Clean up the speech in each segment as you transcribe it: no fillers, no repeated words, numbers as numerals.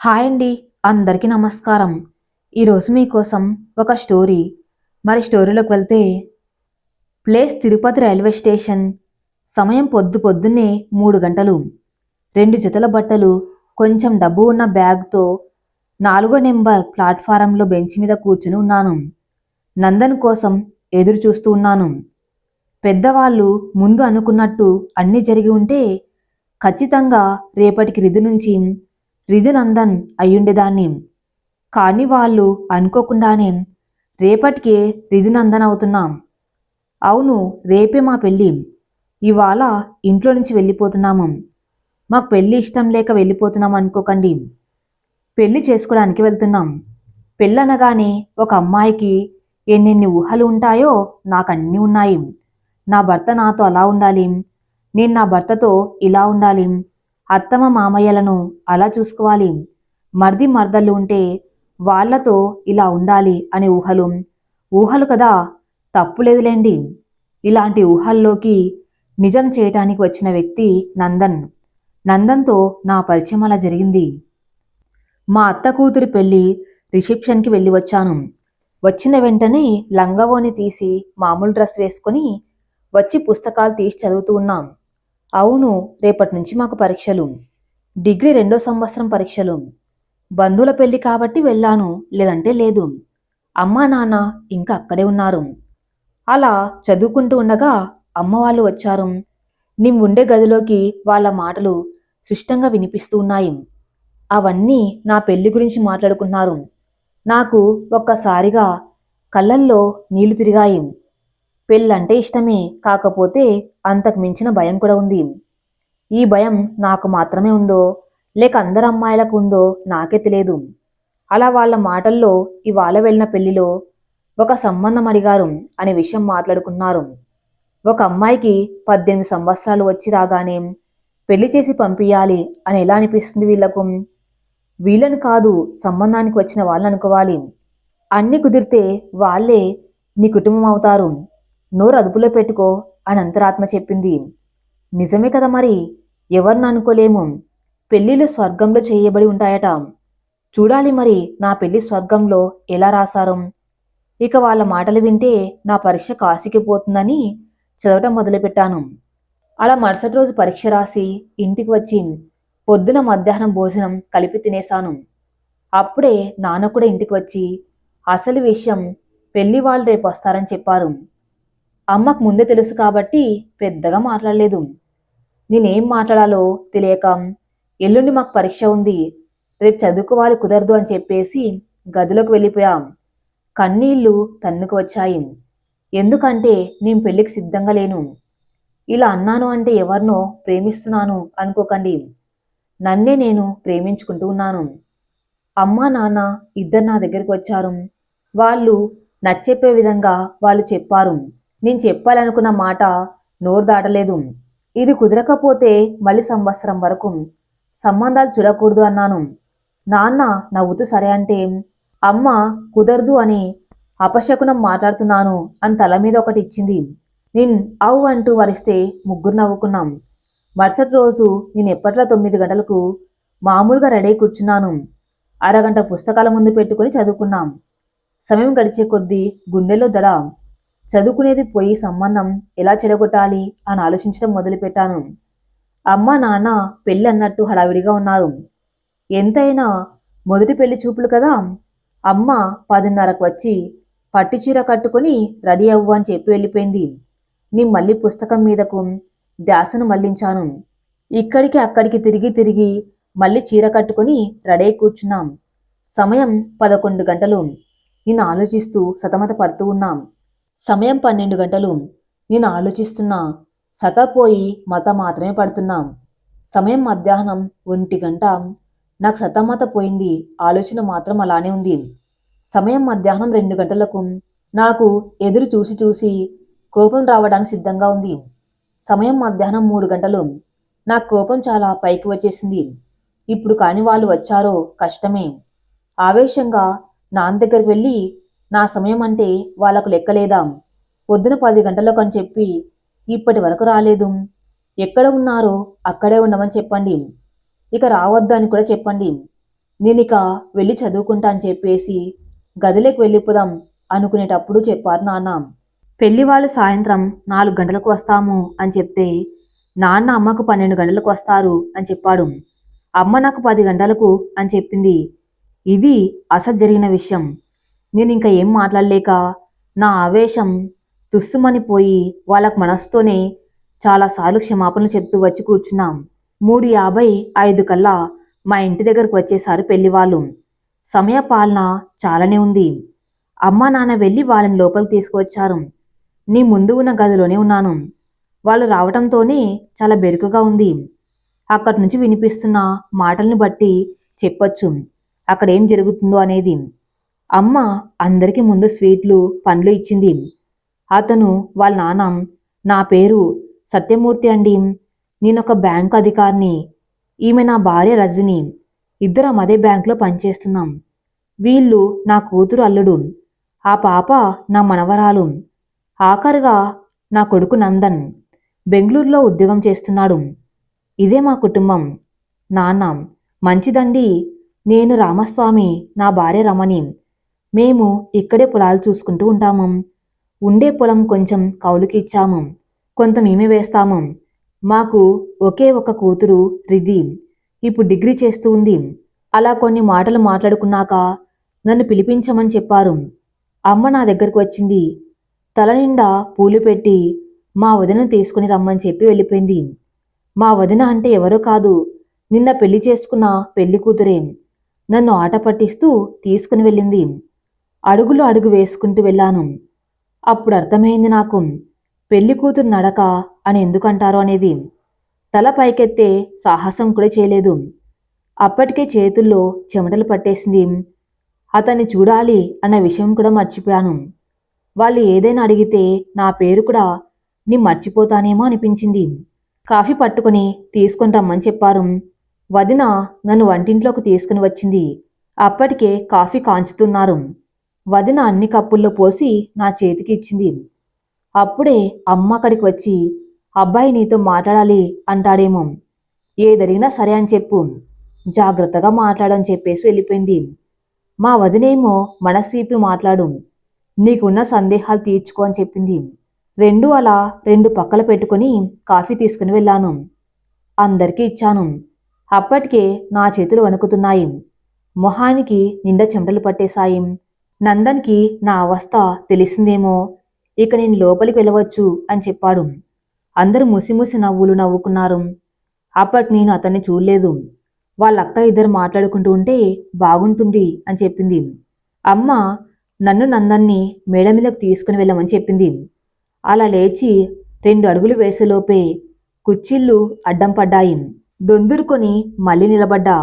Hi అండి. అందరికీ నమస్కారం. ఈరోజు మీకోసం ఒక స్టోరీ. మరి స్టోరీలోకి వెళ్తే, ప్లేస్ తిరుపతి రైల్వే స్టేషన్. సమయం పొద్దున్నే 3 గంటలు. 2 జతల బట్టలు, కొంచెం డబ్బు ఉన్న బ్యాగ్తో 4 నెంబర్ ప్లాట్ఫారంలో బెంచ్ మీద కూర్చుని ఉన్నాను. నందన్ కోసం ఎదురు చూస్తూ ఉన్నాను. పెద్దవాళ్ళు ముందు అనుకున్నట్టు అన్నీ జరిగి ఉంటే ఖచ్చితంగా రేపటికి రిధు నుంచి రిధునందన్ అయ్యుండేదాన్ని. కానీ వాళ్ళు అనుకోకుండానే రేపటికే రిధునందన్ అవుతున్నాం. అవును, రేపే మా పెళ్ళి. ఇవాళ ఇంట్లో నుంచి వెళ్ళిపోతున్నాము. మాకు పెళ్ళి ఇష్టం లేక వెళ్ళిపోతున్నాం అనుకోకండి. పెళ్లి చేసుకోవడానికి వెళ్తున్నాం. పెళ్ళనగానే ఒక అమ్మాయికి ఎన్నెన్ని ఊహలు ఉంటాయో నాకన్నీ ఉన్నాయి. నా భర్త నాతో అలా ఉండాలి, నేను నా భర్తతో ఇలా ఉండాలి, అత్తమ్మ మామయ్యలను అలా చూసుకోవాలి, మర్ది మర్దళ్ళు ఉంటే వాళ్లతో ఇలా ఉండాలి అనే ఊహలు. ఊహలు కదా, తప్పులేదులేండి. ఇలాంటి ఊహల్లోకి నిజం చేయటానికి వచ్చిన వ్యక్తి నందన్. నందన్తో నా పరిచయం అలా జరిగింది. మా అత్త కూతురి పెళ్లి రిసెప్షన్కి వెళ్ళి వచ్చాను. వచ్చిన వెంటనే లంగావోని తీసి మామూలు డ్రెస్ వేసుకొని వచ్చి పుస్తకాలు తీసి చదువుతూ ఉన్నాం. అవును, రేపటి నుంచి మాకు పరీక్షలు. డిగ్రీ 2వ సంవత్సరం పరీక్షలు. బంధువుల పెళ్లి కాబట్టి వెళ్ళాను, లేదంటే లేదు. అమ్మా నాన్న ఇంకా అక్కడే ఉన్నారు. అలా చదువుకుంటూ ఉండగా అమ్మ వాళ్ళు వచ్చారు. ఉండే గదిలోకి వాళ్ళ మాటలు సుష్టంగా వినిపిస్తూ ఉన్నాయి. అవన్నీ నా పెళ్లి గురించి మాట్లాడుకున్నారు. నాకు ఒక్కసారిగా కళ్ళల్లో నీళ్లు తిరిగాయి. పెళ్ళంటే ఇష్టమే, కాకపోతే అంతకు మించిన భయం కూడా ఉంది. ఈ భయం నాకు మాత్రమే ఉందో లేక అందరు అమ్మాయిలకు ఉందో నాకే తెలియదు. అలా వాళ్ళ మాటల్లో ఇవాళ వెళ్ళిన పెళ్లిలో ఒక సంబంధం అడిగారు అనే విషయం మాట్లాడుకున్నారు. ఒక అమ్మాయికి 18 సంవత్సరాలు వచ్చి రాగానే పెళ్లి చేసి పంపించాలి అని ఎలా అనిపిస్తుంది వీళ్లకు? వీళ్ళని కాదు, సంబంధానికి వచ్చిన వాళ్ళని అనుకోవాలి. అన్ని కుదిరితే వాళ్ళే నీ కుటుంబం అవుతారు. నోరు అదుపులో పెట్టుకో అని అంతరాత్మ చెప్పింది. నిజమే కదా మరి, ఎవరిని అనుకోలేము. పెళ్లిళ్ళు స్వర్గంలో చేయబడి ఉంటాయట. చూడాలి మరి నా పెళ్లి స్వర్గంలో ఎలా రాశారు. ఇక వాళ్ళ మాటలు వింటే నా పరీక్ష కాశీకి పోతుందని చదవటం మొదలుపెట్టాను. అలా మరుసటి రోజు పరీక్ష రాసి ఇంటికి వచ్చి పొద్దున మధ్యాహ్నం భోజనం కలిపి తినేశాను. అప్పుడే నాన్న కూడా ఇంటికి వచ్చి అసలు విషయం పెళ్లి వాళ్ళు రేపు వస్తారని చెప్పారు. అమ్మకు ముందే తెలుసు కాబట్టి పెద్దగా మాట్లాడలేదు. నేనేం మాట్లాడాలో తెలియక, ఎల్లుండి మాకు పరీక్ష ఉంది, రేపు చదువుకోవాలి, కుదరదు అని చెప్పేసి గదిలోకి వెళ్ళిపోయాం. కన్నీళ్లు తన్నుకు వచ్చాయి. ఎందుకంటే నేను పెళ్లికి సిద్ధంగా లేను. ఇలా అన్నాను అంటే ఎవరినో ప్రేమిస్తున్నాను అనుకోకండి. నన్నే నేను ప్రేమించుకుంటూ ఉన్నాను. అమ్మా నాన్న ఇద్దరు నా దగ్గరికి వచ్చారు. వాళ్ళు నచ్చెప్పే విధంగా వాళ్ళు చెప్పారు. నేను చెప్పాలనుకున్న మాట నోరు దాటలేదు. ఇది కుదరకపోతే మళ్ళీ సంవత్సరం వరకు సంబంధాలు చూడకూడదు అన్నాను. నాన్న నవ్వుతూ సరే అంటే, అమ్మ కుదరదు అని అపశకునం మాట్లాడుతున్నాను అని తల మీద ఒకటి ఇచ్చింది. నేను అవు అంటూ వరిస్తే ముగ్గురు నవ్వుకున్నాం. మరుసటి రోజు నేను ఎప్పట్లా 9 గంటలకు మామూలుగా రెడీ కూర్చున్నాను. అరగంట పుస్తకాల ముందు పెట్టుకుని చదువుకున్నాం. సమయం గడిచే కొద్దీ గుండెలో దడ. చదువుకునేది పోయి సంబంధం ఎలా చెడగొట్టాలి అని ఆలోచించడం మొదలుపెట్టాను. అమ్మ నాన్న పెళ్ళి అన్నట్టు హడావిడిగా ఉన్నారు. ఎంతైనా మొదటి పెళ్లి చూపులు కదా. అమ్మ 10:30కు వచ్చి పట్టుచీర కట్టుకుని రెడీ అవ్వు అని చెప్పి వెళ్ళిపోయింది. నేను మళ్ళీ పుస్తకం మీదకు ధ్యాసను మళ్లించాను. ఇక్కడికి అక్కడికి తిరిగి తిరిగి మళ్ళీ చీర కట్టుకుని రెడీ కూర్చున్నాం. సమయం 11 గంటలు. నేను ఆలోచిస్తూ సతమత పడుతూ ఉన్నాం. సమయం 12 గంటలు. నేను ఆలోచిస్తున్నా, సతపోయి మత మాత్రమే పడుతున్నాం. సమయం మధ్యాహ్నం 1 గంట. నాకు సతమత పోయింది, ఆలోచన మాత్రం అలానే ఉంది. సమయం మధ్యాహ్నం 2 గంటలకు. నాకు ఎదురు చూసి చూసి కోపం రావడానికి సిద్ధంగా ఉంది. సమయం మధ్యాహ్నం 3 గంటలు. నాకు కోపం చాలా పైకి వచ్చేసింది. ఇప్పుడు కాని వాళ్ళు వచ్చారో కష్టమే. ఆవేశంగా నాన్న దగ్గరికి వెళ్ళి, నా సమయం అంటే వాళ్లకు లెక్కలేదా? పొద్దున 10 గంటలకు అని చెప్పి ఇప్పటి వరకు రాలేదు. ఎక్కడ ఉన్నారో అక్కడే ఉండమని చెప్పండి. ఇక రావద్దు అని కూడా చెప్పండి. నేనిక వెళ్ళి చదువుకుంటా అని చెప్పేసి గదిలోకి వెళ్ళిపోదాం అనుకునేటప్పుడు చెప్పారు నాన్న. పెళ్లి వాళ్ళు సాయంత్రం 4 గంటలకు వస్తాము అని చెప్తే నాన్న అమ్మకు 12 గంటలకు వస్తారు అని చెప్పాడు. అమ్మ నాకు 10 గంటలకు అని చెప్పింది. ఇది అసలు జరిగిన విషయం. నేనింక ఏం మాట్లాడలేక నా ఆవేశం తుస్సుమని పోయి వాళ్ళకు మనసుతోనే చాలాసార్లు క్షమాపణలు చెప్తూ వచ్చి కూర్చున్నాం. 3:55 కల్లా మా ఇంటి దగ్గరకు వచ్చేశారు పెళ్లివాళ్ళు. సమయపాలన చాలానే ఉంది. అమ్మా నాన్న వెళ్ళి వాళ్ళని లోపలికి తీసుకువచ్చారు. నీ ముందు ఉన్న గదిలోనే ఉన్నాను. వాళ్ళు రావటంతోనే చాలా బెరుకుగా ఉంది. అక్కడి నుంచి వినిపిస్తున్న మాటల్ని బట్టి చెప్పొచ్చు అక్కడ ఏం జరుగుతుందో అనేది. అమ్మ అందరికీ ముందు స్వీట్లు పండ్లు ఇచ్చింది. అతను వాళ్ళ నాన్న, నా పేరు సత్యమూర్తి అండి, నేనొక బ్యాంకు అధికారిని, ఈమె నా భార్య రజని, ఇద్దరం అదే బ్యాంకులో పనిచేస్తున్నాం. వీళ్ళు నా కూతురు అల్లుడు, ఆ పాప నా మనవరాలు, ఆఖరుగా నా కొడుకు నందన్ బెంగళూరులో ఉద్యోగం చేస్తున్నాడు. ఇదే మా కుటుంబం. నాన్న, మంచిదండి, నేను రామస్వామి, నా భార్య రమణి, మేము ఇక్కడే పొలాలు చూసుకుంటూ ఉంటాము. ఉండే పొలం కొంచెం కౌలుకి ఇచ్చాము, కొంత మేమే వేస్తాము. మాకు ఒకే ఒక కూతురు రిధి, ఇప్పుడు డిగ్రీ చేస్తూ ఉంది. అలా కొన్ని మాటలు మాట్లాడుకున్నాక నన్ను పిలిపించమని చెప్పారు. అమ్మ నా దగ్గరకు వచ్చింది. తల నిండా పూలు పెట్టి మా వదినను తీసుకుని రమ్మని చెప్పి వెళ్ళిపోయింది. మా వదిన అంటే ఎవరో కాదు, నిన్న పెళ్లి చేసుకున్న పెళ్లి కూతురే. నన్ను ఆట పట్టిస్తూ తీసుకుని వెళ్ళింది. అడుగులో అడుగు వేసుకుంటూ వెళ్ళాను. అప్పుడు అర్థమైంది నాకు పెళ్లి కూతురు నడక అని ఎందుకంటారో అనేది. తల పైకెత్తే సాహసం కూడా చేయలేదు. అప్పటికే చేతుల్లో చెమటలు పట్టేసింది. అతన్ని చూడాలి అన్న విషయం కూడా మర్చిపోయాను. వాళ్ళు ఏదైనా అడిగితే నా పేరు కూడా నీ మర్చిపోతానేమో అనిపించింది. కాఫీ పట్టుకుని తీసుకుని రమ్మని చెప్పారు. వదిన నన్ను వంటింట్లోకి తీసుకుని వచ్చింది. అప్పటికే కాఫీ కాంచుతున్నారు. వదిన అన్ని కప్పుల్లో పోసి నా చేతికి ఇచ్చింది. అప్పుడే అమ్మ అక్కడికి వచ్చి, అబ్బాయి నీతో మాట్లాడాలి అంటాడేమో, ఏదరిగినా సరే అని చెప్పు, జాగ్రత్తగా మాట్లాడని చెప్పేసి వెళ్ళిపోయింది. మా వదినేమో మనస్వీపి మాట్లాడు, నీకున్న సందేహాలు తీర్చుకో అని చెప్పింది. రెండు అలా రెండు పక్కల పెట్టుకుని కాఫీ తీసుకుని వెళ్ళాను. అందరికీ ఇచ్చాను. అప్పటికే నా చేతులు వణుకుతున్నాయి. మొహానికి నిండా చెమటలు పట్టేశాయి. నందన్కి నా అవస్థ తెలిసిందేమో, ఇక నేను లోపలికి వెళ్ళవచ్చు అని చెప్పాడు. అందరూ ముసిముసి నవ్వులు నవ్వుకున్నారు. అప్పటి నేను అతన్ని చూడలేదు. వాళ్ళక్క ఇద్దరు మాట్లాడుకుంటూ ఉంటే బాగుంటుంది అని చెప్పింది. అమ్మ నన్ను నందన్ని మేడ మీదకు తీసుకుని వెళ్ళమని చెప్పింది. అలా లేచి 2 అడుగులు వేసేలోపే కుర్చీళ్ళు అడ్డం పడ్డాయి. దొందురుకొని మళ్ళీ నిలబడ్డా.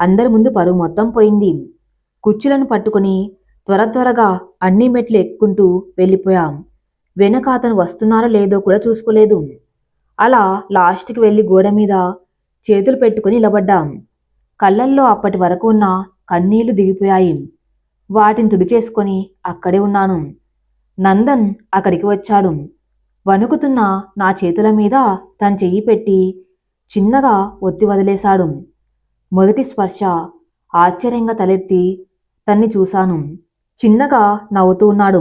అందరి ముందు పరువు మొత్తం పోయింది. కుర్చీలను పట్టుకుని త్వరగా అన్ని మెట్లు ఎక్కుంటూ వెళ్ళిపోయాం. వెనక అతను వస్తున్నారో లేదో కూడా చూసుకోలేదు. అలా లాస్ట్కి వెళ్ళి గోడ మీద చేతులు పెట్టుకుని నిలబడ్డాం. కళ్ళల్లో అప్పటి వరకు ఉన్న కన్నీళ్లు దిగిపోయాయి. వాటిని తుడిచేసుకొని అక్కడే ఉన్నాను. నందన్ అక్కడికి వచ్చాడు. వణుకుతున్న నా చేతుల మీద తన చెయ్యి పెట్టి చిన్నగా ఒత్తి వదిలేశాడు. మొదటి స్పర్శ. ఆశ్చర్యంగా తలెత్తి తన్ని చూశాను. చిన్నగా నవ్వుతూ ఉన్నాడు.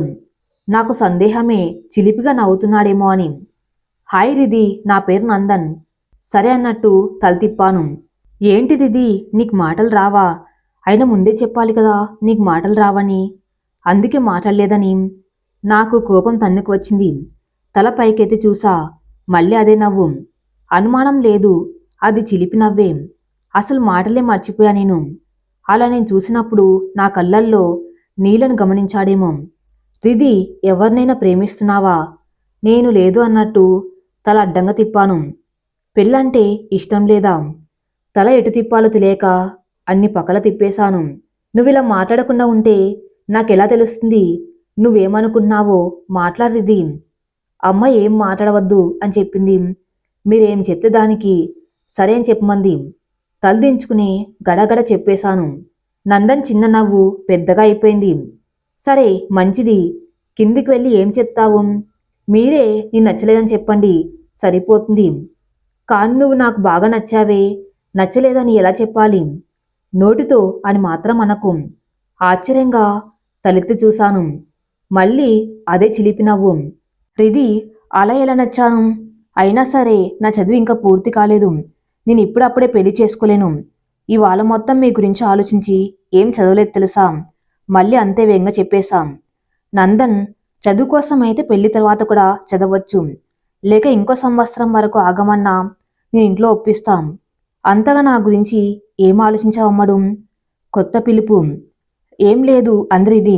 నాకు సందేహమే, చిలిపిగా నవ్వుతున్నాడేమో అని. హాయ్ రిధి, నా పేరు నందన్. సరే అన్నట్టు తల తిప్పాను. ఏంటి రిధి, నీకు మాటలు రావా? అయినా ముందే చెప్పాలి కదా నీకు మాటలు రావని. అందుకే మాట్లాడలేదని. నాకు కోపం తన్నుకు వచ్చింది. తల పైకెత్తి చూసా. మళ్ళీ అదే నవ్వు. అనుమానం లేదు, అది చిలిపి నవ్వే. అసలు మాటలే మర్చిపోయా నేను. అలా నేను చూసినప్పుడు నా కళ్ళల్లో నీళ్లను గమనించాడేమో. రిధి, ఎవరినైనా ప్రేమిస్తున్నావా? నేను లేదు అన్నట్టు తల అడ్డంగా తిప్పాను. పెళ్ళంటే ఇష్టం లేదా? తల ఎటు తిప్పాలో తెలియక అన్ని పక్కల తిప్పేశాను. నువ్విలా మాట్లాడకుండా ఉంటే నాకెలా తెలుస్తుంది నువ్వేమనుకున్నావో? మాట్లాడు రిధి. అమ్మ ఏం మాట్లాడవద్దు అని చెప్పింది. మీరేం చెప్తే దానికి సరే అని చెప్పమంది. తలదించుకుని గడగడ చెప్పేశాను. నందన్ చిన్న నవ్వు పెద్దగా అయిపోయింది. సరే మంచిది, కిందికి వెళ్ళి ఏం చెప్తావు? మీరే నీ నచ్చలేదని చెప్పండి, సరిపోతుంది. కానీ నువ్వు నాకు బాగా నచ్చావే, నచ్చలేదని ఎలా చెప్పాలి? నోటితో అని మాత్రం అనకు. ఆశ్చర్యంగా తలెత్తి చూశాను. మళ్ళీ అదే చిలిపి నవ్వు. రిది, అలా ఎలా నచ్చాను? అయినా సరే నా చదువు ఇంకా పూర్తి కాలేదు. నేను ఇప్పుడప్పుడే పెళ్లి చేసుకోలేను. ఇవాళ మొత్తం మీ గురించి ఆలోచించి ఏం చదవలేదు తెలుసా? మళ్ళీ అంతే వేగంగా చెప్పేశాం. నందన్, చదువు కోసం అయితే పెళ్లి తర్వాత కూడా చదవచ్చు. లేక ఇంకో సంవత్సరం వరకు ఆగమన్నా నేను ఇంట్లో ఒప్పిస్తాం. అంతగా నా గురించి ఏం ఆలోచించావమ్మడు? కొత్త పిలుపు. ఏం లేదు అందరిది.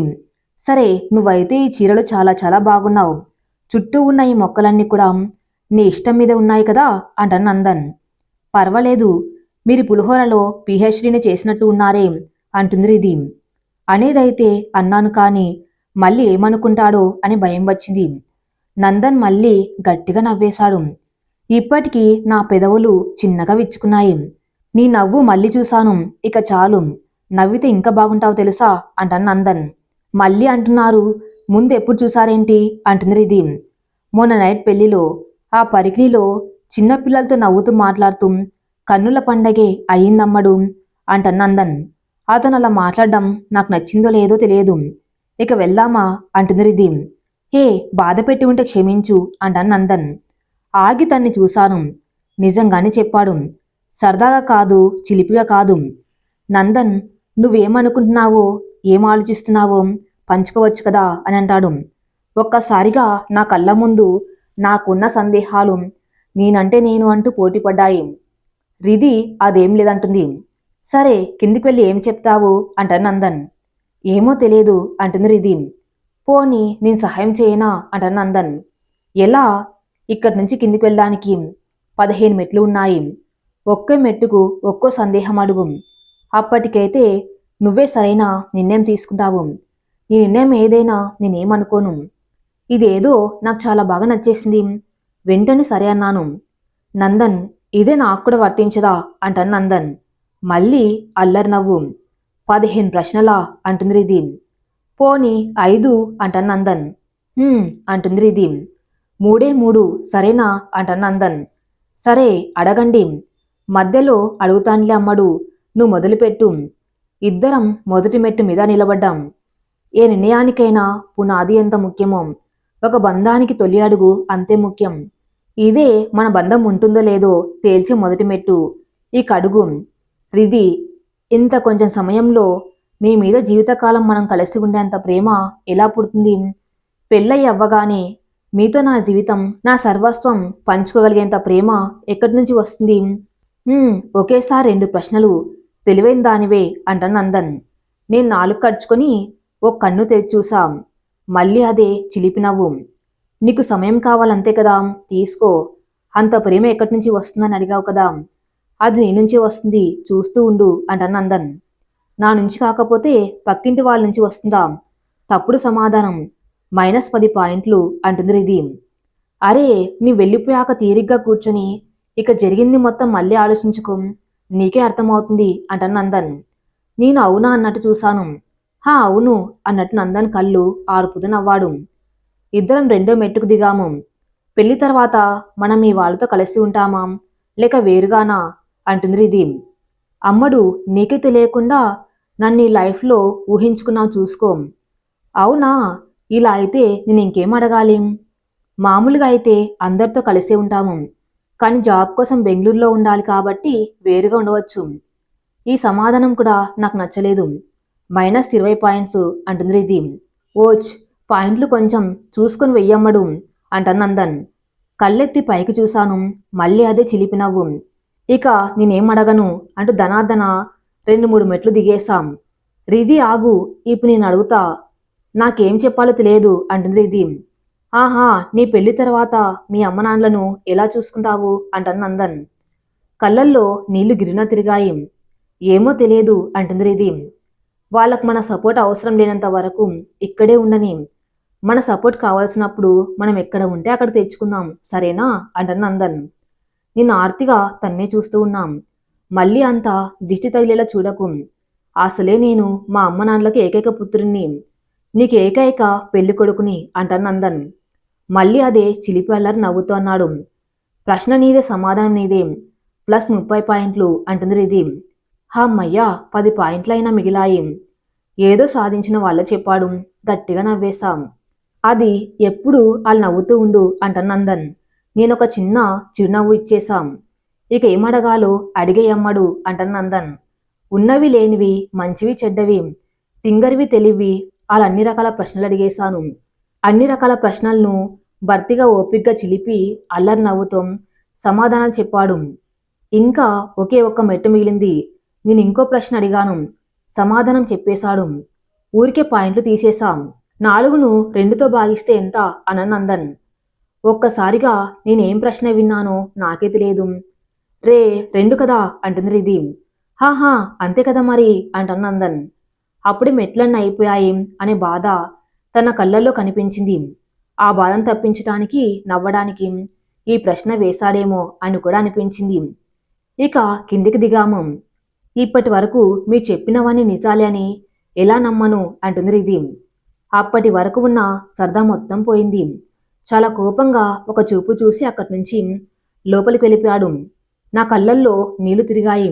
సరే, నువ్వైతే ఈ చీరలు చాలా చాలా బాగున్నావు. చుట్టూ ఉన్న ఈ మొక్కలన్నీ కూడా నీ ఇష్టం మీద ఉన్నాయి కదా అంటాను నందన్. పర్వాలేదు, మీరు పులిహోరలో పిహెచ్డీని చేసినట్టు ఉన్నారే అంటుంది రిది. అనేదైతే అన్నాను కానీ మళ్ళీ ఏమనుకుంటాడో అని భయం వచ్చింది. నందన్ మళ్ళీ గట్టిగా నవ్వేశాడు. ఇప్పటికీ నా పెదవులు చిన్నగా విచ్చుకున్నాయి. నీ నవ్వు మళ్ళీ చూశాను. ఇక చాలు, నవ్వితే ఇంకా బాగుంటావు తెలుసా అంటాను నందన్. మళ్ళీ అంటున్నారు, ముందు ఎప్పుడు చూసారేంటి అంటుంది రిది. మొన్న నైట్ పెళ్లిలో ఆ పరికిణిలో చిన్నపిల్లలతో నవ్వుతూ మాట్లాడుతూ కన్నుల పండగే అయ్యిందమ్మడు అంటాను నందన్. అతను అలా మాట్లాడడం నాకు నచ్చిందో లేదో తెలియదు. ఇక వెళ్దామా అంటుంది రిది. హే, బాధ పెట్టి ఉంటే క్షమించు అంటాను నందన్. ఆగి తన్ని చూశాను. నిజంగానే చెప్పాడు. సరదాగా కాదు, చిలిపిగా కాదు. నందన్, నువ్వేమనుకుంటున్నావో ఏం ఆలోచిస్తున్నావో పంచుకోవచ్చు కదా అని అంటాడు. ఒక్కసారిగా నా కళ్ళ ముందు నాకున్న సందేహాలు నేనంటే నేను అంటూ పోటీపడ్డాయి. రిది అదేం లేదంటుంది. సరే, కిందికి వెళ్ళి ఏం చెప్తావు అంటాడు నందన్. ఏమో తెలియదు అంటుంది రిది. పోనీ నేను సహాయం చేయనా అంటాడు నందన్. ఎలా? ఇక్కడి నుంచి కిందికి వెళ్ళడానికి 15 మెట్లు ఉన్నాయి. ఒక్కో మెట్టుకు ఒక్కో సందేహం అడుగు. అప్పటికైతే నువ్వే సరైన నిర్ణయం తీసుకుంటావు. నీ నిర్ణయం ఏదైనా నేనేమనుకోను. ఇదేదో నాకు చాలా బాగా నచ్చేసింది. వెంటనే సరే అన్నాను. నందన్, ఇదే నాకు కూడా వర్తించదా అంటాను నందన్. మళ్ళీ అల్లరి నవ్వు. 15 ప్రశ్నలా అంటుంది రిది. పోనీ 5 అంటాను నందన్. అంటుంది రిది. 3 సరేనా అంటాను నందన్. సరే, అడగండి. మధ్యలో అడుగుతానులే అమ్మడు, నువ్వు మొదలుపెట్టు. ఇద్దరం మొదటి మెట్టు మీద నిలబడ్డాం. ఏ నిర్ణయానికైనా పునాది ఎంత ముఖ్యమో ఒక బంధానికి తొలి అడుగు అంతే ముఖ్యం. ఇదే మన బంధం ఉంటుందో లేదో తేల్చే మొదటి మెట్టు. ఈ కడుగు. రిది, ఇంత కొంచెం సమయంలో మీ మీద జీవితకాలం మనం కలిసి ఉండేంత ప్రేమ ఎలా పుడుతుంది? పెళ్ళయి అవ్వగానే మీతో నా జీవితం, నా సర్వస్వం పంచుకోగలిగేంత ప్రేమ ఎక్కడి నుంచి వస్తుంది? ఒకేసారి 2 ప్రశ్నలు. తెలివైన దానివే అంటాను నందన్. నేను నాలుగు కడుచుకొని ఓ కన్ను తెరిచి చూసాం. మళ్ళీ అదే చిలిపి నవ్వు. నీకు సమయం కావాలంతే కదా, తీసుకో. అంత ప్రేమ ఎక్కడి నుంచి వస్తుందని అడిగావు కదా, అది నీ నుంచే వస్తుంది, చూస్తూ ఉండు అంటాను నందన్. నా నుంచి కాకపోతే పక్కింటి వాళ్ళ నుంచి వస్తుందా? తప్పుడు సమాధానం. -10 పాయింట్లు అంటుంది రిది. అరే, నీ వెళ్ళిపోయాక తీరిగ్గా కూర్చొని ఇక జరిగింది మొత్తం మళ్ళీ ఆలోచించుకో, నీకే అర్థమవుతుంది అంటాను నందన్. నేను అవునా అన్నట్టు చూశాను. హా, అవును అన్నట్టు నందన్ కళ్ళు ఆర్పుతూ నవ్వాడు. ఇద్దరం 2వ మెట్టుకు దిగాము. పెళ్లి తర్వాత మనం మీ వాళ్ళతో కలిసి ఉంటామా లేక వేరుగానా అంటుంది రిది. అమ్మడు, నీకే తెలియకుండా నన్ను ఈ లైఫ్లో ఊహించుకున్నావు చూసుకో. అవునా? ఇలా అయితే నేను ఇంకేం అడగాలి? మామూలుగా అయితే అందరితో కలిసే ఉంటాము. కానీ జాబ్ కోసం బెంగళూరులో ఉండాలి కాబట్టి వేరుగా ఉండవచ్చు. ఈ సమాధానం కూడా నాకు నచ్చలేదు. -20 పాయింట్స్ అంటుంది రిది. ఓచ్, పాయింట్లు కొంచెం చూసుకొని వెయ్యమ్మడు అంటాను నందన్. కళ్ళెత్తి పైకి చూశాను. మళ్ళీ అదే చిలిపి నవ్వు. ఇక నేనేం అడగను అంటూ ధనాధన 2-3 మెట్లు దిగేశాం. రిది, ఆగు, ఇప్పుడు నేను అడుగుతా. నాకేం చెప్పాలో తెలియదు అంటుంది రిది. ఆహా, నీ పెళ్లి తర్వాత మీ అమ్మ నాన్నలను ఎలా చూసుకుంటావు అంటాను నందన్. కళ్ళల్లో నీళ్లు గిరిన తిరిగాయి. ఏమో తెలియదు అంటుంది రిది. వాళ్ళకు మన సపోర్ట్ అవసరం లేనంత వరకు ఇక్కడే ఉండని. మన సపోర్ట్ కావాల్సినప్పుడు మనం ఎక్కడ ఉంటే అక్కడ తెచ్చుకుందాం, సరేనా అంటాను నందన్. నేను ఆర్తిగా తన్నే చూస్తూ ఉన్నాం. మళ్ళీ అంతా దిష్టి తగిలేలా చూడకు. అసలే నేను మా అమ్మ నాన్నలకి ఏకైక పుత్రుణ్ణి, నీకు ఏకైక పెళ్లి కొడుకుని అంటాను నందన్. మళ్ళీ అదే చిలిపి అల్లరి నవ్వుతూ అన్నాడు. ప్రశ్న నీదే, సమాధానం నీదే, +30 పాయింట్లు అంటుంది రిది. హమ్మయ్యా 10 పాయింట్లైనా మిగిలాయి. ఏదో సాధించిన వాళ్ళ చెప్పాడు. గట్టిగా నవ్వేశాం. అది ఎప్పుడు వాళ్ళు నవ్వుతూ ఉండు అంటాను నందన్. నేనొక చిన్న చిరునవ్వు ఇచ్చేశాం. ఇక ఏమడగాలో అడిగేయమ్మడు అంటాను నందన్. ఉన్నవి లేనివి, మంచివి చెడ్డవి, తింగరివి తెలివి అలా అన్ని రకాల ప్రశ్నలు అడిగేశాను. అన్ని రకాల ప్రశ్నలను భర్తీగా ఓపిగ్గా చిలిపి అల్లరి నవ్వుతో సమాధానాలు చెప్పాడు. ఇంకా ఒకే ఒక్క మెట్టు మిగిలింది. నేను ఇంకో ప్రశ్న అడిగాను. సమాధానం చెప్పేశాడు. ఊరికే పాయింట్లు తీసేశాం. 4ను 2తో భాగిస్తే ఎంత అన్నాను నందన్. ఒక్కసారిగా నేనేం ప్రశ్న విన్నానో నాకే తెలియదు. రే 2 కదా అంటుంది రిధి. హాహా అంతే కదా మరి అంటాను నందన్. అప్పుడే మెట్లన్నీ అయిపోయాయి అనే బాధ తన కళ్ళల్లో కనిపించింది. ఆ బాధను తప్పించటానికి నవ్వడానికి ఈ ప్రశ్న వేశాడేమో అని కూడా అనిపించింది. ఇక కిందికి దిగాము. ఇప్పటి వరకు మీరు చెప్పినవన్నీ నిజాలే అని ఎలా నమ్మను అంటుంది రిధి. అప్పటి వరకు ఉన్న సరదా మొత్తం పోయింది. చాలా కోపంగా ఒక చూపు చూసి అక్కడి నుంచి లోపలికి వెళ్ళిపోయాడు. నా కళ్ళల్లో నీళ్లు తిరిగాయి.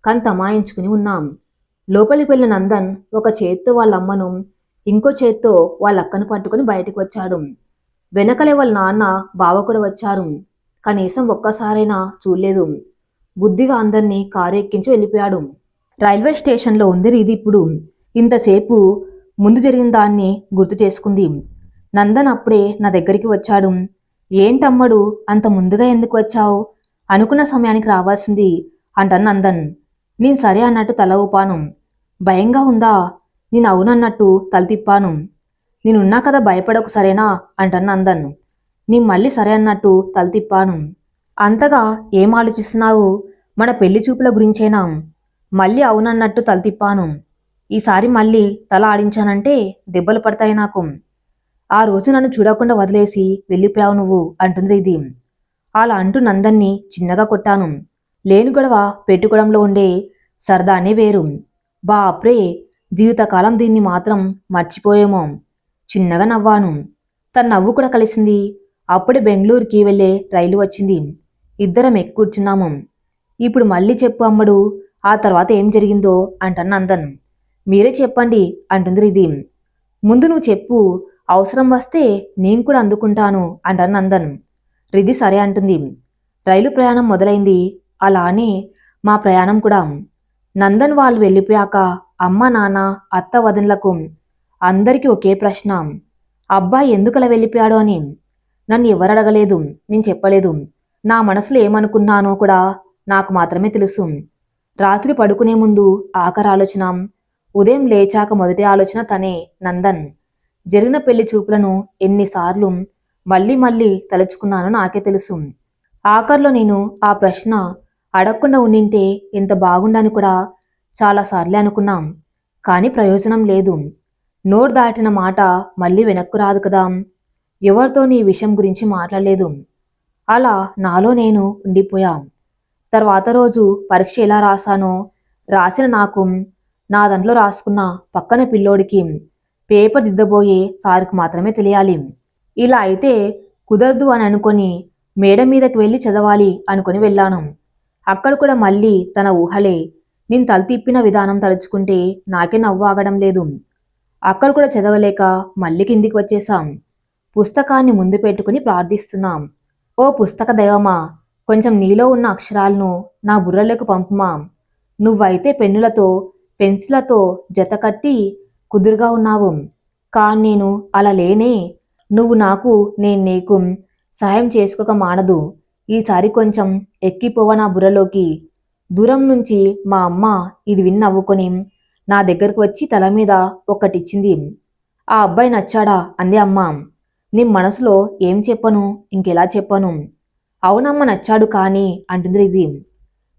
కానీ తమాయించుకుని ఉన్నాం. లోపలికి వెళ్ళిన నందన్ ఒక చేత్తో వాళ్ళమ్మను, ఇంకో చేత్తో వాళ్ళక్కను పట్టుకుని బయటికి వచ్చాడు. వెనకలే వాళ్ళ నాన్న, బావ కూడా వచ్చారు. కనీసం ఒక్కసారైనా చూడలేదు. బుద్ధిగా అందరినీ కారు ఎక్కించి వెళ్ళిపోయాడు. రైల్వే స్టేషన్లో ఉంది రీది ఇప్పుడు. ఇంతసేపు ముందు జరిగిన దాన్ని గుర్తు చేసుకుంది. నందన్ అప్పుడే నా దగ్గరికి వచ్చాడు. ఏంటమ్మడు అంత ముందుగా ఎందుకు వచ్చావు? అనుకున్న సమయానికి రావాల్సింది అంటాను నందన్. నేను సరే అన్నట్టు తల ఊపాను. భయంగా ఉందా? నేను అవునన్నట్టు తల తిప్పాను. నేనున్నా కదా భయపడకు సరేనా అంటాను నందన్. నేను మళ్ళీ సరే అన్నట్టు తల తిప్పాను. అంతగా ఏం ఆలోచిస్తున్నావు? మన పెళ్లి చూపుల గురించేనా? మళ్ళీ అవునన్నట్టు తల తిప్పాను. ఈసారి మళ్ళీ తల ఆడించానంటే దెబ్బలు పడతాయి నాకు. ఆ రోజు నన్ను చూడకుండా వదిలేసి వెళ్ళిపోయావు నువ్వు అంటుంది ఇది. అలా అంటూ నందన్ని చిన్నగా కొట్టాను. లేని గొడవ పెట్టుకోవడంలో ఉండే సరదానే వేరు. బాప్రే, జీవితకాలం దీన్ని మాత్రం మర్చిపోయేమో. చిన్నగా నవ్వాను. తన నవ్వు కూడా కలిసింది. అప్పుడే బెంగళూరుకి వెళ్ళే రైలు వచ్చింది. ఇద్దరం ఎక్కి కూర్చున్నాము. ఇప్పుడు మళ్ళీ చెప్పు అమ్మడు, ఆ తర్వాత ఏం జరిగిందో అంటాను నందన్. మీరే చెప్పండి అంటుంది రిధి. ముందు నువ్వు చెప్పు, అవసరం వస్తే నేను కూడా అందుకుంటాను అంటాను నందన్. రిధి సరే అంటుంది. రైలు ప్రయాణం మొదలైంది. అలానే మా ప్రయాణం కూడా. నందన్ వాళ్ళు వెళ్ళిపోయాక అమ్మ, నాన్న, అత్త, వదినలకు అందరికీ ఒకే ప్రశ్న. అబ్బాయి ఎందుకలా వెళ్ళిపోయాడో అని. నన్ను ఎవరు అడగలేదు, నేను చెప్పలేదు. నా మనసులో ఏమనుకున్నానో కూడా నాకు మాత్రమే తెలుసు. రాత్రి పడుకునే ముందు ఆఖరి ఆలోచన, ఉదయం లేచాక మొదటి ఆలోచన తనే, నందన్. జరిగిన పెళ్లి చూపులను ఎన్నిసార్లు మళ్ళీ మళ్ళీ తలుచుకున్నానో నాకే తెలుసు. ఆఖర్లో నేను ఆ ప్రశ్న అడగకుండా ఉండింటే ఎంత బాగుండని కూడా చాలాసార్లే అనుకున్నాం. కానీ ప్రయోజనం లేదు. నోరు దాటిన మాట మళ్ళీ వెనక్కు రాదు కదా. ఎవరితో నీ విషయం గురించి మాట్లాడలేదు. అలా నాలో నేను ఉండిపోయా. తర్వాత రోజు పరీక్ష ఎలా రాశానో రాసిన నాకు, నా దాంట్లో రాసుకున్న పక్కన పిల్లోడికి, పేపర్ దిద్దబోయే సార్కు మాత్రమే తెలియాలి. ఇలా అయితే కుదరదు అని అనుకొని మేడ మీదకి వెళ్ళి చదవాలి అనుకుని వెళ్ళాను. అక్కడ కూడా మళ్ళీ తన ఊహలే. నేను తల తిప్పిన విధానం తలుచుకుంటే నాకే నవ్వు ఆగడం లేదు. అక్కడ కూడా చదవలేక మళ్ళీ కిందికి వచ్చేశాం. పుస్తకాన్ని ముందు పెట్టుకుని ప్రార్థిస్తున్నాం. ఓ పుస్తక దైవమా, కొంచెం నీలో ఉన్న అక్షరాలను నా బుర్రలోకి పంపుమా. నువ్వైతే పెన్నులతో, పెన్సిళ్లతో జతకట్టి కుదురుగా ఉన్నావు. కానీ నేను అలా లేనే. నువ్వు నాకు, నేను నీకు సహాయం చేసుకోక మానదు. ఈసారి కొంచెం ఎక్కిపోవ నా బుర్రలోకి. దూరం నుంచి మా అమ్మ ఇది విని నవ్వుకొని నా దగ్గరకు వచ్చి తల మీద ఒక్కటిచ్చింది. ఆ అబ్బాయి నచ్చాడా అంది అమ్మ. నీ మనసులో ఏం చెప్పను, ఇంకెలా చెప్పను. అవునమ్మ నచ్చాడు కానీ అంటుంది ఇది.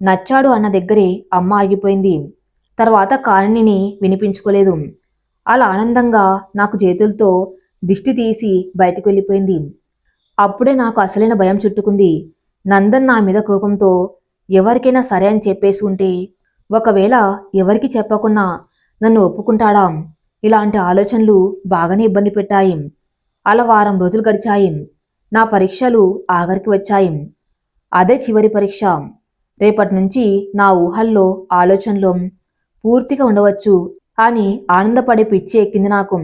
నచ్చాడు అన్న దగ్గరే అమ్మ ఆగిపోయింది. తర్వాత కారణిని వినిపించుకోలేదు. అలా ఆనందంగా నాకు చేతులతో దిష్టి తీసి బయటికి వెళ్ళిపోయింది. అప్పుడే నాకు అసలైన భయం చుట్టుకుంది. నందన్ నా మీద కోపంతో ఎవరికైనా సరే అని చెప్పేసి ఉంటే, ఒకవేళ ఎవరికి చెప్పకుండా నన్ను ఒప్పుకుంటాడా? ఇలాంటి ఆలోచనలు బాగానే ఇబ్బంది పెట్టాయి. అలా వారం రోజులు గడిచాయి. నా పరీక్షలు ఆఖరికి వచ్చాయి. అదే చివరి పరీక్ష. రేపటి నుంచి నా ఊహల్లో ఆలోచనలో పూర్తిగా ఉండవచ్చు అని ఆనందపడే పిచ్చి ఎక్కింది నాకు.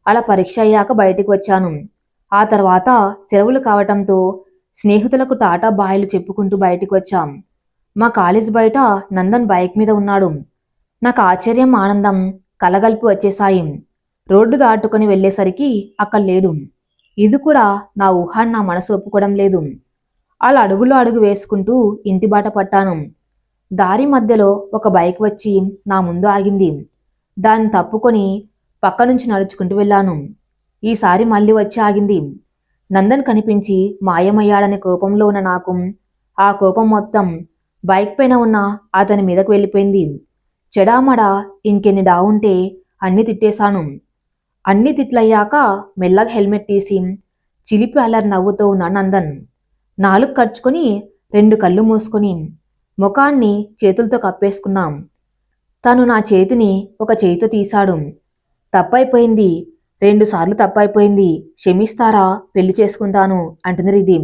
అలా పరీక్ష అయ్యాక బయటికి వచ్చాను. ఆ తర్వాత సెలవులు కావటంతో స్నేహితులకు టాటా బాయ్లు చెప్పుకుంటూ బయటికి వచ్చాం. మా కాలేజ్ బయట నందన్ బైక్ మీద ఉన్నాడు. నాకు ఆశ్చర్యం, ఆనందం కలగలిపి వచ్చేశాయి. రోడ్డు దాటుకొని వెళ్ళేసరికి అక్కడ లేడు. ఇది కూడా నా ఊహ నా మనసు ఒప్పుకోవడం లేదు. అలా అడుగులో అడుగు వేసుకుంటూ ఇంటి బాట పట్టాను. దారి మధ్యలో ఒక బైక్ వచ్చి నా ముందు ఆగింది. దాన్ని తప్పుకొని పక్క నుంచి నడుచుకుంటూ వెళ్ళాను. ఈసారి మళ్ళీ వచ్చి ఆగింది. నందన్ కనిపించి మాయమయ్యాడనే కోపంలో ఉన్న నాకు ఆ కోపం మొత్తం బైక్ పైన ఉన్న అతని మీదకు వెళ్ళిపోయింది. చెడామడా ఇంకెన్ని డావుంటే అన్ని తిట్టేశాను. అన్ని తిట్లయ్యాక మెల్లగా హెల్మెట్ తీసి చిలిపి అల్లరి నవ్వుతూ ఉన్న నందన్ నాలుగు ఖర్చుకొని 2 కళ్ళు మూసుకొని ముఖాన్ని చేతులతో కప్పేసుకున్నాం. తను నా చేతిని ఒక చేయితో తీశాడు. తప్పైపోయింది, 2 సార్లు తప్పైపోయింది, క్షమిస్తారా, పెళ్లి చేసుకుంటాను అంటుంది రిధి.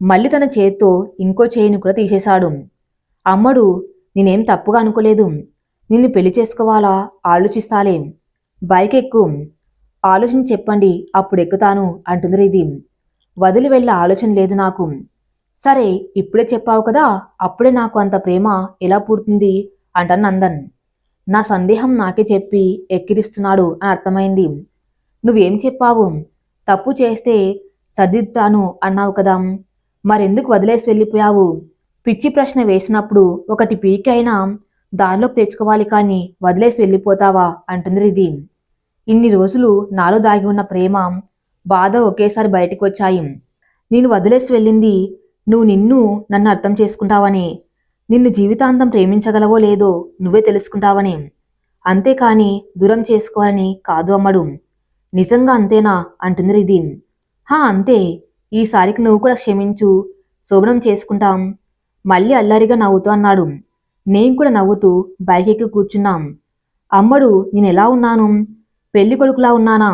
మళ్ళీ తన చేత్తో ఇంకో చేయిని కూడా తీసేశాడు. అమ్మడు, నేనేం తప్పుగా అనుకోలేదు. నిన్ను పెళ్లి చేసుకోవాలా ఆలోచిస్తాలే. బైక్ ఎక్కు, ఆలోచించి చెప్పండి అప్పుడు ఎక్కుతాను అంటుంది రిధి. వదిలి వెళ్ళే ఆలోచన లేదు నాకు. సరే ఇప్పుడే చెప్పావు కదా, అప్పుడే నాకు అంత ప్రేమ ఎలా పుడుతుంది అంటాను నందన్. నా సందేహం నాకే చెప్పి ఎక్కిరిస్తున్నాడు అని అర్థమైంది. నువ్వేం చెప్పావు? తప్పు చేస్తే సర్దిద్దుతాను అన్నావు కదా, మరెందుకు వదిలేసి వెళ్ళిపోయావు? పిచ్చి ప్రశ్న వేసినప్పుడు ఒకటి పీకి అయినా దారిలోకి తెచ్చుకోవాలి కానీ వదిలేసి వెళ్ళిపోతావా అంటుంది రిధి. ఇన్ని రోజులు నాలో దాగి ఉన్న ప్రేమ, బాధ ఒకేసారి బయటికి వచ్చాయి. నేను వదిలేసి వెళ్ళింది నిన్ను నన్ను అర్థం చేసుకుంటావని, నిన్ను జీవితాంతం ప్రేమించగలవో లేదో నువ్వే తెలుసుకుంటావని, అంతేకాని దూరం చేసుకోవాలని కాదు అమ్మడు. నిజంగా అంతేనా అంటుంది రిధి. హా అంతే, ఈసారికి నువ్వు కూడా క్షమించు, శోభనం చేసుకుంటాం. మళ్ళీ అల్లరిగా నవ్వుతూ అన్నాడు. నేను కూడా నవ్వుతూ బైక్ ఎక్కి కూర్చున్నాం. అమ్మడు, నేనెలా ఉన్నాను? పెళ్లి కొడుకులా ఉన్నానా?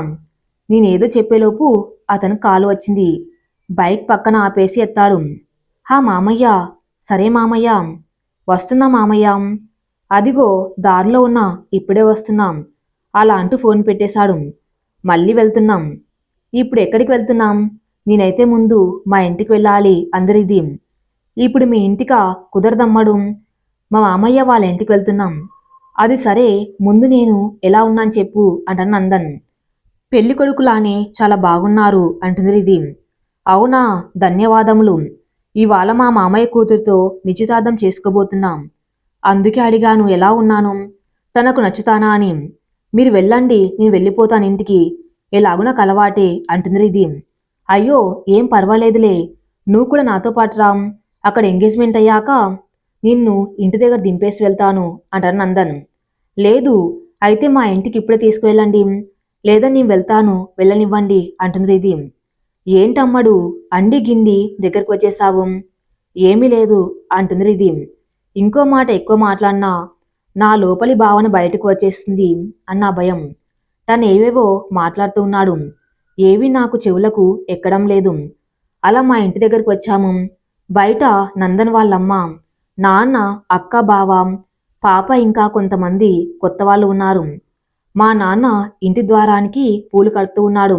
నేనేదో చెప్పేలోపు అతను కాలు వచ్చింది. బైక్ పక్కన ఆపేసి ఎత్తాడు. హా మామయ్య. సరే మామయ్య. వస్తున్నా మామయ్య. అదిగో దారిలో ఉన్నా, ఇప్పుడే వస్తున్నాం అలా అంటూ ఫోన్ పెట్టేశాడు. మళ్ళీ వెళ్తున్నాం. ఇప్పుడు ఎక్కడికి వెళ్తున్నాం? నేనైతే ముందు మా ఇంటికి వెళ్ళాలి అందరిది. ఇప్పుడు మీ ఇంటికా? కుదరదమ్మడు. మా మామయ్య వాళ్ళ ఇంటికి వెళ్తున్నాం. అది సరే, ముందు నేను ఎలా ఉన్నాను చెప్పు అంటాను నందన్. పెళ్లి కొడుకులానే చాలా బాగున్నారు అంటుంది రిధి. అవునా, ధన్యవాదములు. ఇవాళ మా మామయ్య కూతురుతో నిశ్చితార్థం చేసుకోబోతున్నాం. అందుకే అడిగాను ఎలా ఉన్నాను, తనకు నచ్చుతానా అని. మీరు వెళ్ళండి, నేను వెళ్ళిపోతాను ఇంటికి, ఎలాగూ నాకు అలవాటే అంటుంది రిధి. అయ్యో ఏం పర్వాలేదులే, నువ్వు కూడా నాతో పాటు రామ్. అక్కడ ఎంగేజ్మెంట్ అయ్యాక నిన్ను ఇంటి దగ్గర దింపేసి వెళ్తాను అంటారు నందన్. లేదు, అయితే మా ఇంటికి ఇప్పుడే తీసుకువెళ్ళండి, లేదా నేను వెళ్తాను, వెళ్ళనివ్వండి అంటుంది రిధి. ఏంటమ్మడు అండి గిండి దగ్గరకు వచ్చేసావు? ఏమీ లేదు అంటుంది రిధి. ఇంకో మాట ఎక్కువ మాట్లాడినా నా లోపలి భావన బయటకు వచ్చేస్తుంది అన్న భయం. తను ఏవేవో మాట్లాడుతూ ఉన్నాడు. ఏవి నాకు చెవులకు ఎక్కడం లేదు. అలా మా ఇంటి దగ్గరికి వచ్చాము. బయట నందన్ వాళ్ళమ్మ, నాన్న, అక్క, బావ, పాప ఇంకా కొంతమంది కొత్త వాళ్ళు ఉన్నారు. మా నాన్న ఇంటి ద్వారానికి పూలు కడుతూ ఉన్నాడు.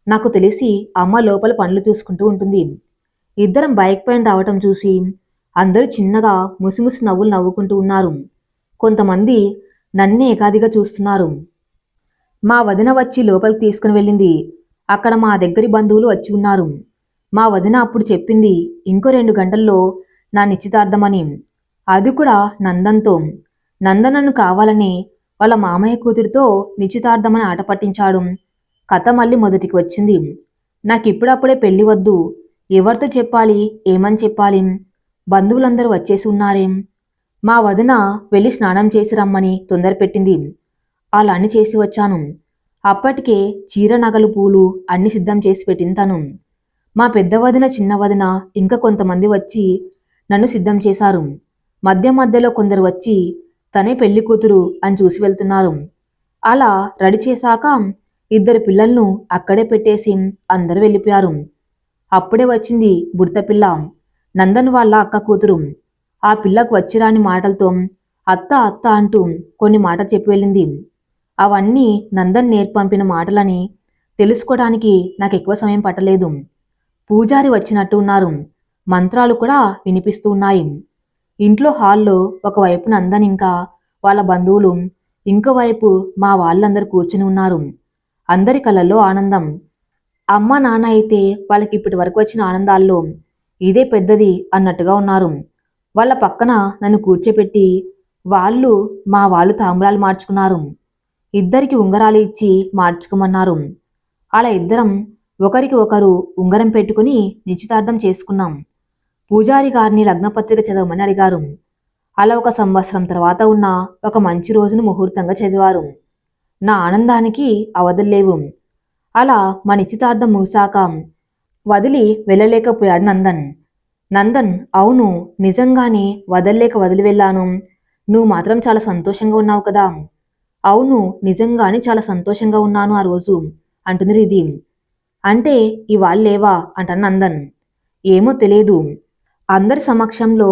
నాకు తెలిసి అమ్మ లోపల పనులు చూసుకుంటూ ఉంటుంది. ఇద్దరం బైక్ పైన రావటం చూసి అందరూ చిన్నగా ముసిముసి నవ్వులు నవ్వుకుంటూ ఉన్నారు. కొంతమంది నన్నే ఏకాదిగా చూస్తున్నారు. మా వదిన వచ్చి లోపలికి తీసుకుని వెళ్ళింది. అక్కడ మా దగ్గరి బంధువులు వచ్చి ఉన్నారు. మా వదిన అప్పుడు చెప్పింది ఇంకో 2 గంటల్లో నా నిశ్చితార్థమని. అది కూడా నందన్తో. నందన్ నన్ను కావాలని వాళ్ళ మామయ్య కూతురితో నిశ్చితార్థమని ఆట పట్టించాడు. కథ మళ్ళీ మొదటికి వచ్చింది. నాకిప్పుడప్పుడే పెళ్లి వద్దు. ఎవరితో చెప్పాలి, ఏమని చెప్పాలి? బంధువులందరూ వచ్చేసి ఉన్నారేం? మా వదిన వెళ్ళి స్నానం చేసి రమ్మని తొందర పెట్టింది. అలా అని చేసి వచ్చాను. అప్పటికే చీర, నగలు, పూలు అన్ని సిద్ధం చేసి పెట్టింది తను. మా పెద్ద వదిన, చిన్న వదిన ఇంకా కొంతమంది వచ్చి నన్ను సిద్ధం చేశారు. మధ్య మధ్యలో కొందరు వచ్చి తనే పెళ్లి కూతురు అని చూసి వెళ్తున్నారు. అలా రెడీ చేశాక 2 పిల్లలను అక్కడే పెట్టేసి అందరూ వెళ్ళిపోయారు. అప్పుడే వచ్చింది బుడత పిల్ల, నందన్ వాళ్ళ అక్క కూతురు. ఆ పిల్లకు వచ్చిరాని మాటలతో అత్త అత్త అంటూ కొన్ని మాటలు చెప్పి వెళ్ళింది. అవన్నీ నందన్ నేర్పంపిన మాటలని తెలుసుకోవడానికి నాకు ఎక్కువ సమయం పట్టలేదు. పూజారి వచ్చినట్టు ఉన్నారు. మంత్రాలు కూడా వినిపిస్తూ ఉన్నాయి. ఇంట్లో హాల్లో ఒకవైపు నందన్ ఇంకా వాళ్ళ బంధువులు, ఇంకోవైపు మా వాళ్ళందరూ కూర్చుని ఉన్నారు. అందరి కళ్ళల్లో ఆనందం. అమ్మ నాన్న అయితే వాళ్ళకి ఇప్పటి వరకు వచ్చిన ఆనందాల్లో ఇదే పెద్దది అన్నట్టుగా ఉన్నారు. వాళ్ళ పక్కన నన్ను కూర్చోపెట్టి మా వాళ్ళు తాంబూలాలు మార్చుకున్నారు. ఇద్దరికి ఉంగరాలు ఇచ్చి మార్చుకోమన్నారు. అలా ఇద్దరం ఒకరికి ఒకరు ఉంగరం పెట్టుకుని నిశ్చితార్థం చేసుకున్నాం. పూజారి గారిని లగ్నపత్రిక చదవమని అడిగారు. అలా 1 సంవత్సరం తర్వాత ఉన్న ఒక మంచి రోజును ముహూర్తంగా చదివారు. నా ఆనందానికి అవధుల్లేవు. అలా మా నిశ్చితార్థం ముగిశాక వదిలి వెళ్ళలేకపోయాడు నందన్. నందన్, అవును, నిజంగానే వదల్లేక వదిలి వెళ్ళాను. నువ్వు మాత్రం చాలా సంతోషంగా ఉన్నావు కదా. అవును, నిజంగానే చాలా సంతోషంగా ఉన్నాను ఆ రోజు అంటుంది రిధి. అంటే ఇవాళ లేవా అంటాను నందన్. ఏమో తెలియదు. అందరి సమక్షంలో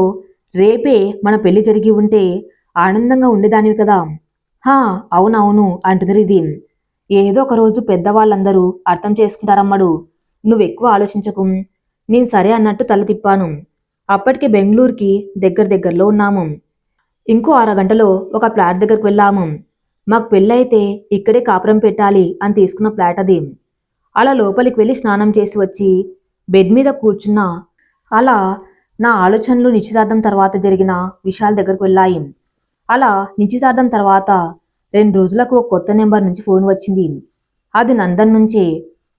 రేపే మన పెళ్లి జరిగి ఉంటే ఆనందంగా ఉండేదానివి కదా. హా, అవునవును అంటుంది రిధి. ఏదో ఒక రోజు పెద్దవాళ్ళందరూ అర్థం చేసుకుంటారమ్మడు. నువ్వెక్కువ ఆలోచించకు. నేను సరే అన్నట్టు తల తిప్పాను. అప్పటికే బెంగళూరుకి దగ్గరలో ఉన్నాము. ఇంకో అరగంటలో ఒక ఫ్లాట్ దగ్గరకు వెళ్ళాము. మాకు పెళ్ళైతే ఇక్కడే కాపురం పెట్టాలి అని తీసుకున్న ఫ్లాట్ అది. అలా లోపలికి వెళ్ళి స్నానం చేసి వచ్చి బెడ్ మీద కూర్చున్నా. అలా నా ఆలోచనలు నిశ్చితార్థం తర్వాత జరిగిన విషయాల దగ్గరకు వెళ్ళాయి. అలా నిశ్చితార్థం తర్వాత 2 రోజులకు ఒక కొత్త నెంబర్ నుంచి ఫోన్ వచ్చింది. అది నందన్ నుంచే.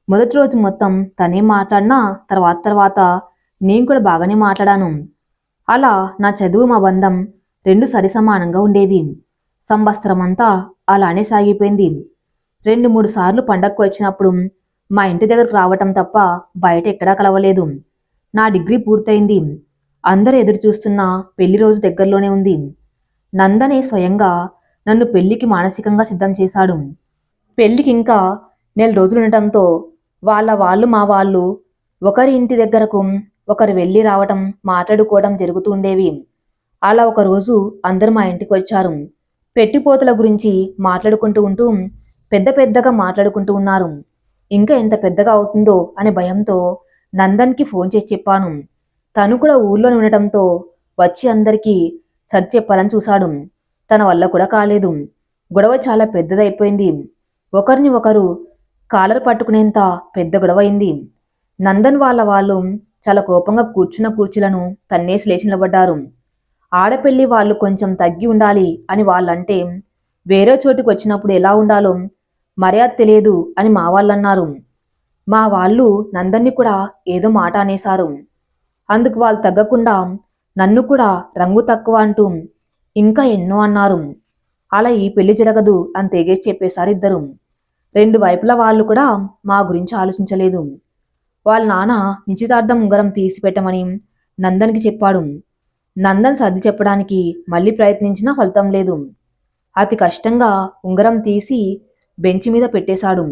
మొదటి రోజు మొత్తం తనే మాట్లాడినా తర్వాత నేను కూడా బాగానే మాట్లాడాను. అలా నా చదువు మా బంధం 2 సరిసమానంగా ఉండేవి. సంవత్సరం అంతా అలానే సాగిపోయింది. 2-3 సార్లు పండగకు వచ్చినప్పుడు మా ఇంటి దగ్గరకు రావటం తప్ప బయట ఎక్కడా కలవలేదు. నా డిగ్రీ పూర్తయింది. అందరూ ఎదురు చూస్తున్న పెళ్లి రోజు దగ్గరలోనే ఉంది. నందనే స్వయంగా నన్ను పెళ్లికి మానసికంగా సిద్ధం చేశాడు. పెళ్లికి ఇంకా 4 రోజులు ఉండటంతో వాళ్ళు మా వాళ్ళు ఒకరి ఇంటి దగ్గరకు ఒకరు వెళ్ళి రావటం, మాట్లాడుకోవడం జరుగుతూ ఉండేవి. అలా ఒకరోజు అందరూ మా ఇంటికి వచ్చారు. పెట్టిపోతల గురించి మాట్లాడుకుంటూ ఉంటూ పెద్దగా మాట్లాడుకుంటూ ఉన్నారు. ఇంకా ఎంత పెద్దగా అవుతుందో అనే భయంతో నందన్కి ఫోన్ చేసి చెప్పాను. తను కూడా ఊర్లోనే ఉండటంతో వచ్చి అందరికీ సర్ది చెప్పాలని చూశాడు. తన వల్ల కూడా కాలేదు. గొడవ చాలా పెద్దదైపోయింది. ఒకరిని ఒకరు కాలర్ పట్టుకునేంత పెద్ద గొడవ అయింది. నందన్ వాళ్ళు చాలా కోపంగా కూర్చున్న కుర్చీలను తన్నేసి లేచి నిలబడ్డారు. ఆడపెళ్లి వాళ్ళు కొంచెం తగ్గి ఉండాలి అని వాళ్ళంటే వేరే చోటుకు వచ్చినప్పుడు ఎలా ఉండాలో మర్యాద తెలియదు అని మా వాళ్ళన్నారు. మా వాళ్ళు నందన్ని కూడా ఏదో మాట అనేశారు. అందుకు వాళ్ళు తగ్గకుండా నన్ను కూడా రంగు తక్కువ అంటూ ఇంకా ఎన్నో అన్నారు. అలా ఈ పెళ్లి జరగదు అని తెగేసి చెప్పేశారు ఇద్దరు. 2 వైపుల వాళ్ళు కూడా మా గురించి ఆలోచించలేదు. వాళ్ళ నాన్న నిశ్చితార్థం ఉంగరం తీసి పెట్టమని నందన్కి చెప్పాడు. నందన్ సర్ది చెప్పడానికి మళ్ళీ ప్రయత్నించినా ఫలితం లేదు. అతి కష్టంగా ఉంగరం తీసి బెంచి మీద పెట్టేశాడు.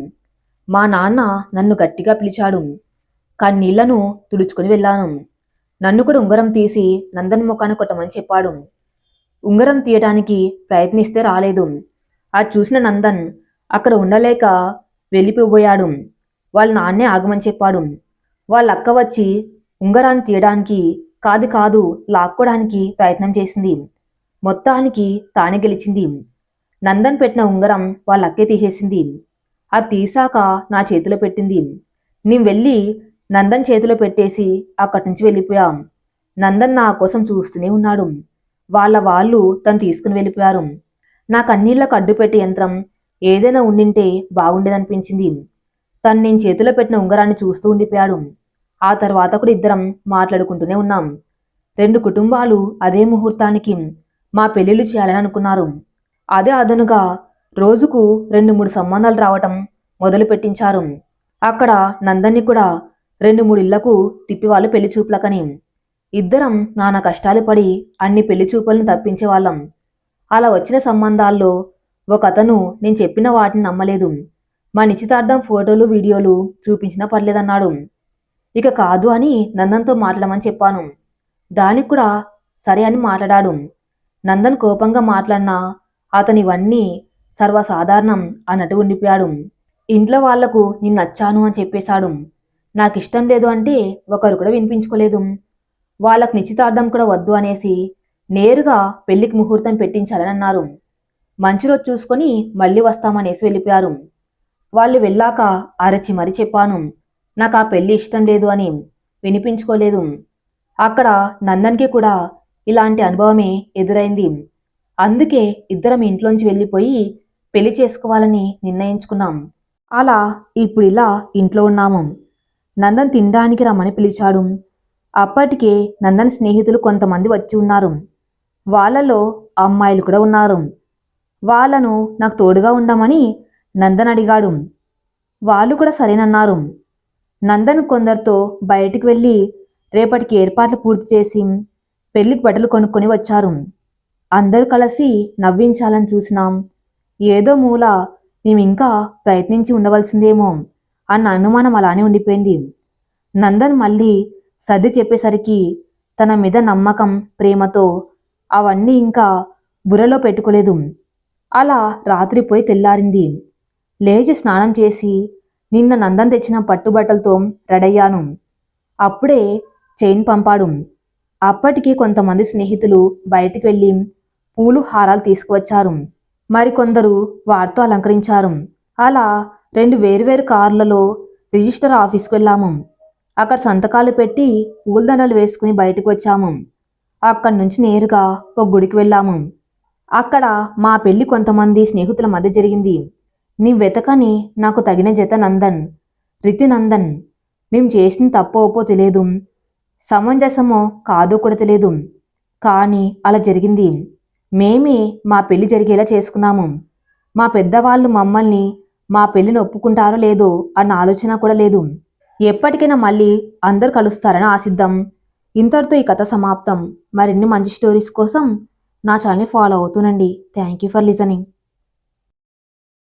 మా నాన్న నన్ను గట్టిగా పిలిచాడు. కన్నీళ్లను తుడుచుకుని వెళ్ళాను. నన్ను కూడా ఉంగరం తీసి నందన్ ముఖాన్ని కొట్టమని చెప్పాడు. ఉంగరం తీయటానికి ప్రయత్నిస్తే రాలేదు. అది చూసిన నందన్ అక్కడ ఉండలేక వెళ్ళిపోయాడు. వాళ్ళ నాన్నే ఆగమని చెప్పాడు. వాళ్ళ అక్క వచ్చి ఉంగరాన్ని తీయడానికి కాదు లాక్కోడానికి ప్రయత్నం చేసింది. మొత్తానికి తానే గెలిచింది. నందన్ పెట్టిన ఉంగరం వాళ్ళ అక్కే తీసేసింది. అది తీసాక నా చేతిలో పెట్టింది. నేను వెళ్ళి నందన్ చేతిలో పెట్టేసి అక్కడి నుంచి వెళ్ళిపోయాం. నందన్ నా కోసం చూస్తూనే ఉన్నాడు. వాళ్ళు తను తీసుకుని వెళ్ళిపోయారు. నా కన్నీళ్లకు అడ్డుపెట్టే యంత్రం ఏదైనా ఉండింటే బాగుండేదనిపించింది. తను నేను చేతిలో పెట్టిన ఉంగరాన్ని చూస్తూ ఉండిపోయాడు. ఆ తర్వాత కూడా ఇద్దరం మాట్లాడుకుంటూనే ఉన్నాం. 2 కుటుంబాలు అదే ముహూర్తానికి మా పెళ్లిళ్ళు చేయాలని అనుకున్నారు. అదే అదనుగా రోజుకు 2-3 సంబంధాలు రావటం మొదలు పెట్టించారు. అక్కడ నందన్ని కూడా 2-3 ఇళ్లకు తిప్పివాళ్ళు పెళ్లి చూపులకని. ఇద్దరం నానా కష్టాలు పడి అన్ని పెళ్లి చూపులను తప్పించేవాళ్ళం. అలా వచ్చిన సంబంధాల్లో ఒకతను నేను చెప్పిన వాటిని నమ్మలేదు. మా నిశ్చితార్థం ఫోటోలు వీడియోలు చూపించినా పర్లేదన్నాడు. ఇక కాదు అని నందన్తో మాట్లాడమని చెప్పాను. దానికి కూడా సరే అని మాట్లాడాడు. నందన్ కోపంగా మాట్లాడినా అతనివన్నీ సర్వసాధారణం అన్నట్టు ఉండిపోయాడు. ఇంట్లో వాళ్లకు నేను నచ్చాను అని చెప్పేశాడు. నాకిష్టం లేదు అంటే ఒకరు కూడా వినిపించుకోలేదు. వాళ్ళకు నిశ్చితార్థం కూడా వద్దు అనేసి నేరుగా పెళ్లికి ముహూర్తం పెట్టించాలని అన్నారు. మంచి రోజు చూసుకొని మళ్ళీ వస్తామనేసి వెళ్ళిపోయారు. వాళ్ళు వెళ్ళాక అరచి మరీ చెప్పాను, నాకు ఆ పెళ్లి ఇష్టం లేదు అని. వినిపించుకోలేదు. అక్కడ నందన్కి కూడా ఇలాంటి అనుభవమే ఎదురైంది. అందుకే ఇద్దరం ఇంట్లోంచి వెళ్ళిపోయి పెళ్లి చేసుకోవాలని నిర్ణయించుకున్నాం. అలా ఇప్పుడు ఇలా ఇంట్లో ఉన్నాము. నందన్ తినడానికి రమ్మని పిలిచాడు. అప్పటికే నందన్ స్నేహితులు కొంతమంది వచ్చి ఉన్నారు. వాళ్ళలో అమ్మాయిలు కూడా ఉన్నారు. వాళ్ళను నాకు తోడుగా ఉండమని నందన్ అడిగాడు. వాళ్ళు కూడా సరేనన్నారు. నందన్ కొందరితో బయటికి వెళ్ళి రేపటికి ఏర్పాట్లు పూర్తి చేసి పెళ్లికి బట్టలు కొనుక్కొని వచ్చారు. అందరూ కలిసి నవ్వించాలని చూసినాం. ఏదో మూల మేమింకా ప్రయత్నించి ఉండవలసిందేమో అన్న అనుమానం అలానే ఉండిపోయింది. నందన్ మళ్ళీ సర్ది చెప్పేసరికి తన మీద నమ్మకం, ప్రేమతో అవన్నీ ఇంకా బుర్రలో పెట్టుకోలేదు. అలా రాత్రిపోయి తెల్లారింది. లేచి స్నానం చేసి నిన్న నందన్ తెచ్చిన పట్టుబట్టలతో రెడయ్యాను. అప్పుడే చైన్ పంపాడు. అప్పటికి కొంతమంది స్నేహితులు బయటికి వెళ్ళి పూలు హారాలు తీసుకువచ్చారు. మరికొందరు వాటితో అలంకరించారు. అలా 2 వేరువేరు కార్లలో రిజిస్టర్ ఆఫీస్కి వెళ్ళాము. అక్కడ సంతకాలు పెట్టి పూలదండలు వేసుకుని బయటకు వచ్చాము. అక్కడి నుంచి నేరుగా ఒక గుడికి వెళ్ళాము. అక్కడ మా పెళ్లి కొంతమంది స్నేహితుల మధ్య జరిగింది. నీ వెతకని నాకు తగిన జత నందన్, రితి నందన్. మేం చేసిన తప్పో ఒప్పో తెలియదు, సమంజసమో కాదో కూడా తెలియదు. కానీ అలా జరిగింది. మేమే మా పెళ్లి జరిగేలా చేసుకున్నాము. మా పెద్దవాళ్ళు మమ్మల్ని మా పెళ్లిని ఒప్పుకుంటారో లేదో అన్న ఆలోచన కూడా లేదు. ఎప్పటికైనా మళ్ళీ అందరూ కలుస్తారని ఆశిద్దాం. ఇంతటితో ఈ కథ సమాప్తం. మరిన్ని మంచి స్టోరీస్ కోసం నా ఛానల్ని ఫాలో అవుతూనండి. Thank you for listening.